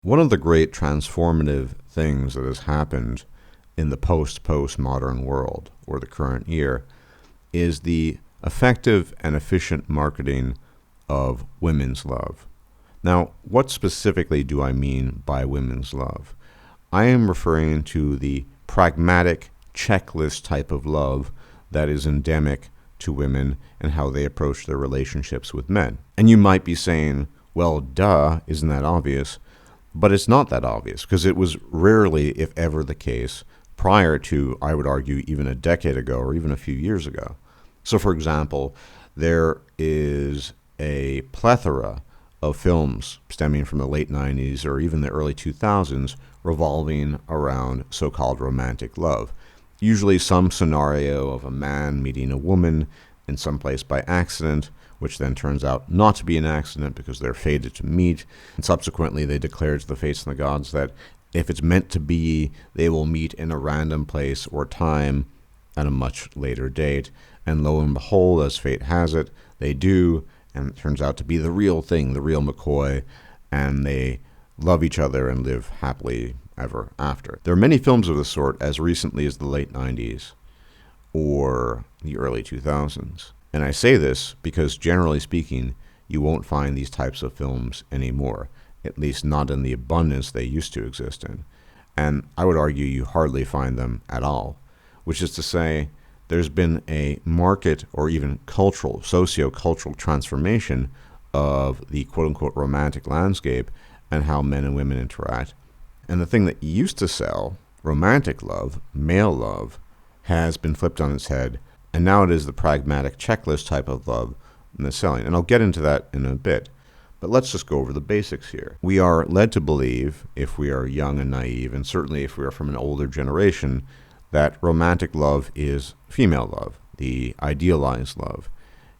One of the great transformative things that has happened in the post-postmodern world, or the current year, is the effective and efficient marketing of women's love. Now, what specifically do I mean by women's love? I am referring to the pragmatic checklist type of love that is endemic to women and how they approach their relationships with men. And you might be saying, well, duh, isn't that obvious? But it's not that obvious, because it was rarely, if ever, the case prior to, I would argue, even a decade ago or even a few years ago. So, for example, there is a plethora of films stemming from the late 90s or even the early 2000s revolving around so-called romantic love. Usually some scenario of a man meeting a woman in some place by accident, which then turns out not to be an accident because they're fated to meet. And subsequently, they declare to the fates and the gods that if it's meant to be, they will meet in a random place or time at a much later date. And lo and behold, as fate has it, they do, and it turns out to be the real thing, the real McCoy, and they love each other and live happily ever after. There are many films of this sort as recently as the late 90s or the early 2000s. And I say this because, generally speaking, you won't find these types of films anymore, at least not in the abundance they used to exist in. And I would argue you hardly find them at all, which is to say there's been a market or even cultural, socio-cultural transformation of the quote-unquote romantic landscape and how men and women interact. And the thing that used to sell, romantic love, male love, has been flipped on its head. And now it is the pragmatic checklist type of love that's selling. And I'll get into that in a bit. But let's just go over the basics here. We are led to believe, if we are young and naive, and certainly if we are from an older generation, that romantic love is female love, the idealized love.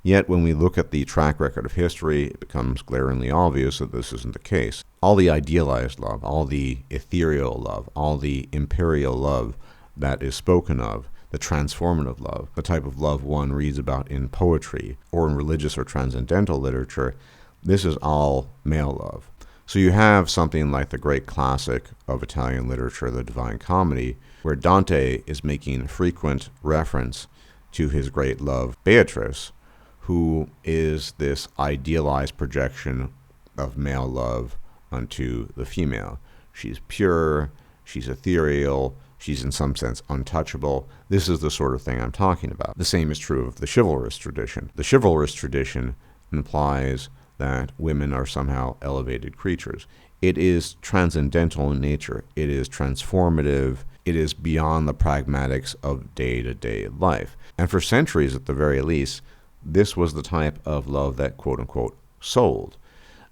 Yet when we look at the track record of history, it becomes glaringly obvious that this isn't the case. All the idealized love, all the ethereal love, all the imperial love that is spoken of, the transformative love, the type of love one reads about in poetry or in religious or transcendental literature, this is all male love. So you have something like the great classic of Italian literature, the Divine Comedy, where Dante is making frequent reference to his great love, Beatrice, who is this idealized projection of male love unto the female. She's pure, she's ethereal, she's in some sense untouchable. This is the sort of thing I'm talking about. The same is true of the chivalrous tradition. The chivalrous tradition implies that women are somehow elevated creatures. It is transcendental in nature. It is transformative. It is beyond the pragmatics of day-to-day life. And for centuries, at the very least, this was the type of love that, quote-unquote, sold.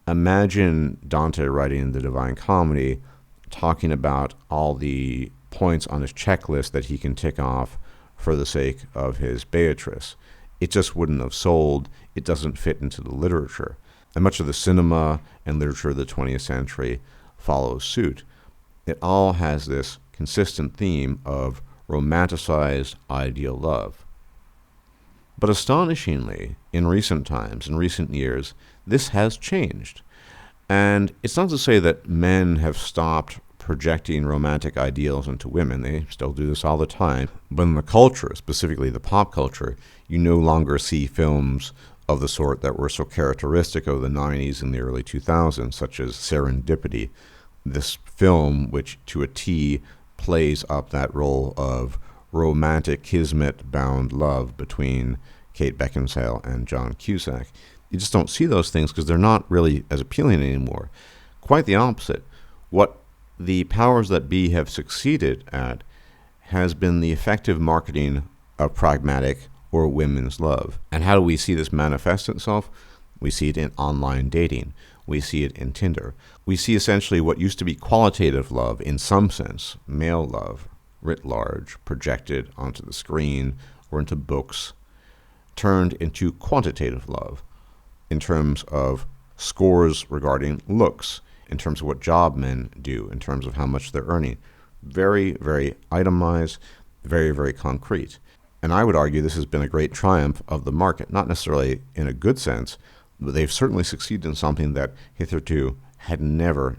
Imagine Dante writing the Divine Comedy, talking about all the points on his checklist that he can tick off for the sake of his Beatrice. It just wouldn't have sold. It doesn't fit into the literature. And much of the cinema and literature of the 20th century follows suit. It all has this consistent theme of romanticized ideal love. But astonishingly, in recent times, in recent years, this has changed. And it's not to say that men have stopped projecting romantic ideals into women. They still do this all the time. But in the culture, specifically the pop culture, you no longer see films of the sort that were so characteristic of the 90s and the early 2000s, such as Serendipity, this film which to a T plays up that role of romantic kismet-bound love between Kate Beckinsale and John Cusack. You just don't see those things because they're not really as appealing anymore. Quite the opposite. What the powers that be have succeeded at has been the effective marketing of pragmatic or women's love. And how do we see this manifest itself? We see it in online dating. We see it in Tinder. We see essentially what used to be qualitative love in some sense, male love, writ large, projected onto the screen or into books, turned into quantitative love in terms of scores regarding looks, in terms of what job men do, in terms of how much they're earning. Very, very itemized, very, very concrete. And I would argue this has been a great triumph of the market, not necessarily in a good sense, but they've certainly succeeded in something that hitherto had never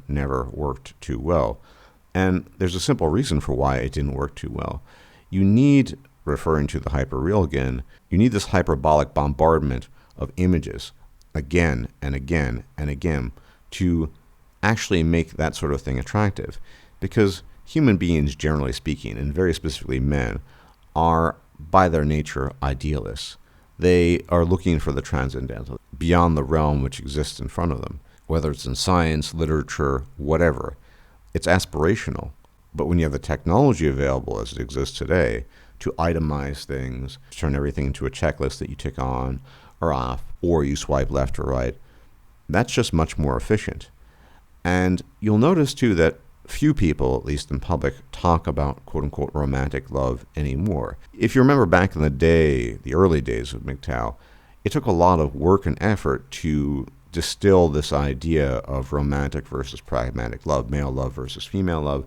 worked too well. And there's a simple reason for why it didn't work too well. You need, referring to the hyperreal again, you need this hyperbolic bombardment of images again and again and again to actually make that sort of thing attractive. Because human beings, generally speaking, and very specifically men, are by their nature idealists. They are looking for the transcendental, beyond the realm which exists in front of them, whether it's in science, literature, whatever. It's aspirational. But when you have the technology available as it exists today to itemize things, to turn everything into a checklist that you tick on or off, or you swipe left or right, that's just much more efficient. And you'll notice too that few people, at least in public, talk about quote-unquote romantic love anymore. If you remember back in the day, the early days of MGTOW, it took a lot of work and effort to distill this idea of romantic versus pragmatic love, male love versus female love.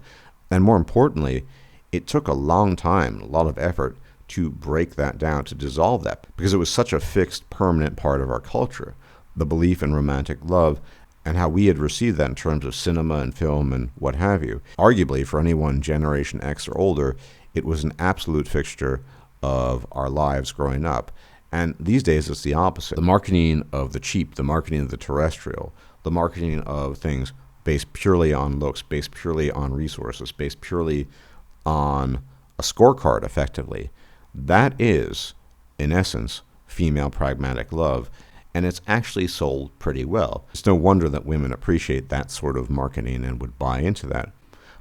And more importantly, it took a long time, a lot of effort to break that down, to dissolve that, because it was such a fixed, permanent part of our culture, the belief in romantic love, and how we had received that in terms of cinema and film and what have you. Arguably, for anyone Generation X or older, it was an absolute fixture of our lives growing up. And these days, it's the opposite. The marketing of the cheap, the marketing of the terrestrial, the marketing of things based purely on looks, based purely on resources, based purely on a scorecard, effectively. That is, in essence, female pragmatic love. And it's actually sold pretty well. It's no wonder that women appreciate that sort of marketing and would buy into that.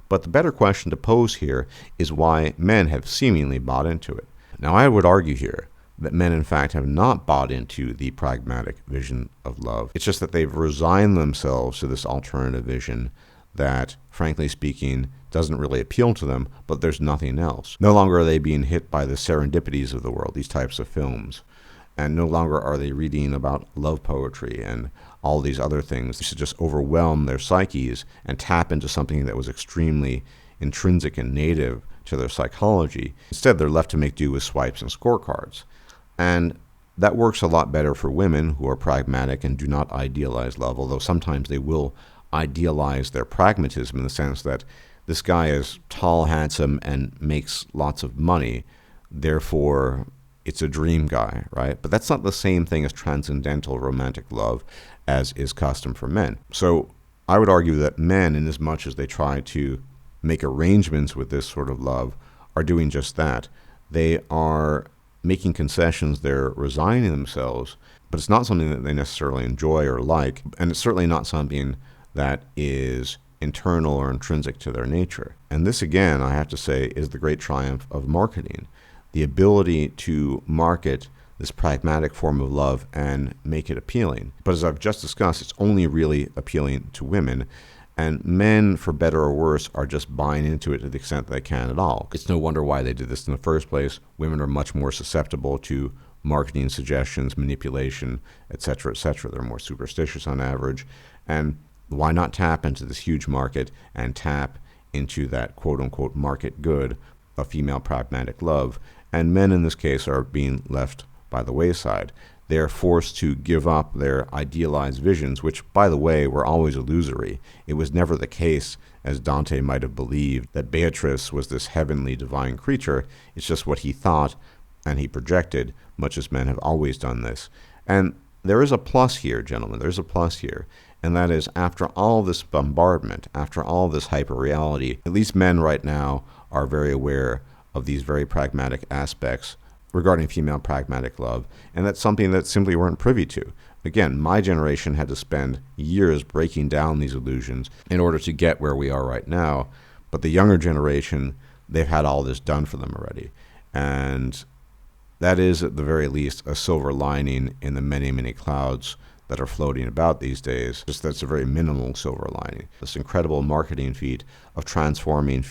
But the better question to pose here is why men have seemingly bought into it. Now, I would argue here that men, in fact, have not bought into the pragmatic vision of love. It's just that they've resigned themselves to this alternative vision that, frankly speaking, doesn't really appeal to them, but there's nothing else. No longer are they being hit by the serendipities of the world, these types of films. And no longer are they reading about love poetry and all these other things to just overwhelm their psyches and tap into something that was extremely intrinsic and native to their psychology. Instead, they're left to make do with swipes and scorecards. And that works a lot better for women who are pragmatic and do not idealize love, although sometimes they will idealize their pragmatism in the sense that this guy is tall, handsome, and makes lots of money, therefore it's a dream guy, right? But that's not the same thing as transcendental romantic love as is custom for men. So I would argue that men, in as much as they try to make arrangements with this sort of love, are doing just that. They are making concessions, they're resigning themselves, but it's not something that they necessarily enjoy or like, and it's certainly not something that is internal or intrinsic to their nature. And this, again, I have to say, is the great triumph of marketing. The ability to market this pragmatic form of love and make it appealing. But as I've just discussed, it's only really appealing to women, and men, for better or worse, are just buying into it to the extent that they can at all. It's no wonder why they did this in the first place. Women are much more susceptible to marketing suggestions, manipulation, etc., etc. They're more superstitious on average, and why not tap into this huge market and tap into that quote-unquote market good of female pragmatic love? And men in this case are being left by the wayside. They are forced to give up their idealized visions, which, by the way, were always illusory. It was never the case, as Dante might have believed, that Beatrice was this heavenly divine creature. It's just what he thought and he projected, much as men have always done this. And there is a plus here, gentlemen. There's a plus here. And that is, after all this bombardment, after all this hyperreality, at least men right now are very aware of these very pragmatic aspects regarding female pragmatic love, and that's something that simply weren't privy to. Again, my generation had to spend years breaking down these illusions in order to get where we are right now, but the younger generation, they've had all this done for them already. And that is, at the very least, a silver lining in the many, many clouds that are floating about these days. Just that's a very minimal silver lining. This incredible marketing feat of transforming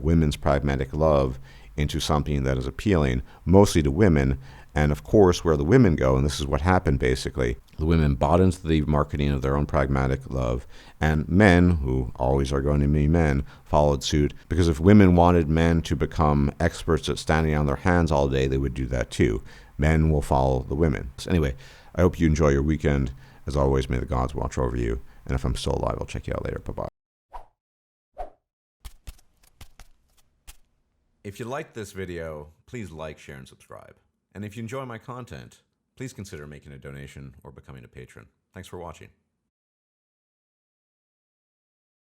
women's pragmatic love into something that is appealing, mostly to women. And of course, where the women go, and this is what happened basically, the women bought into the marketing of their own pragmatic love, and men, who always are going to be men, followed suit. Because if women wanted men to become experts at standing on their hands all day, they would do that too. Men will follow the women. So anyway, I hope you enjoy your weekend. As always, may the gods watch over you, And if I'm still alive, I'll check you out later. Bye-bye. If you liked this video, please like, share, and subscribe. And if you enjoy my content, please consider making a donation or becoming a patron. Thanks for watching.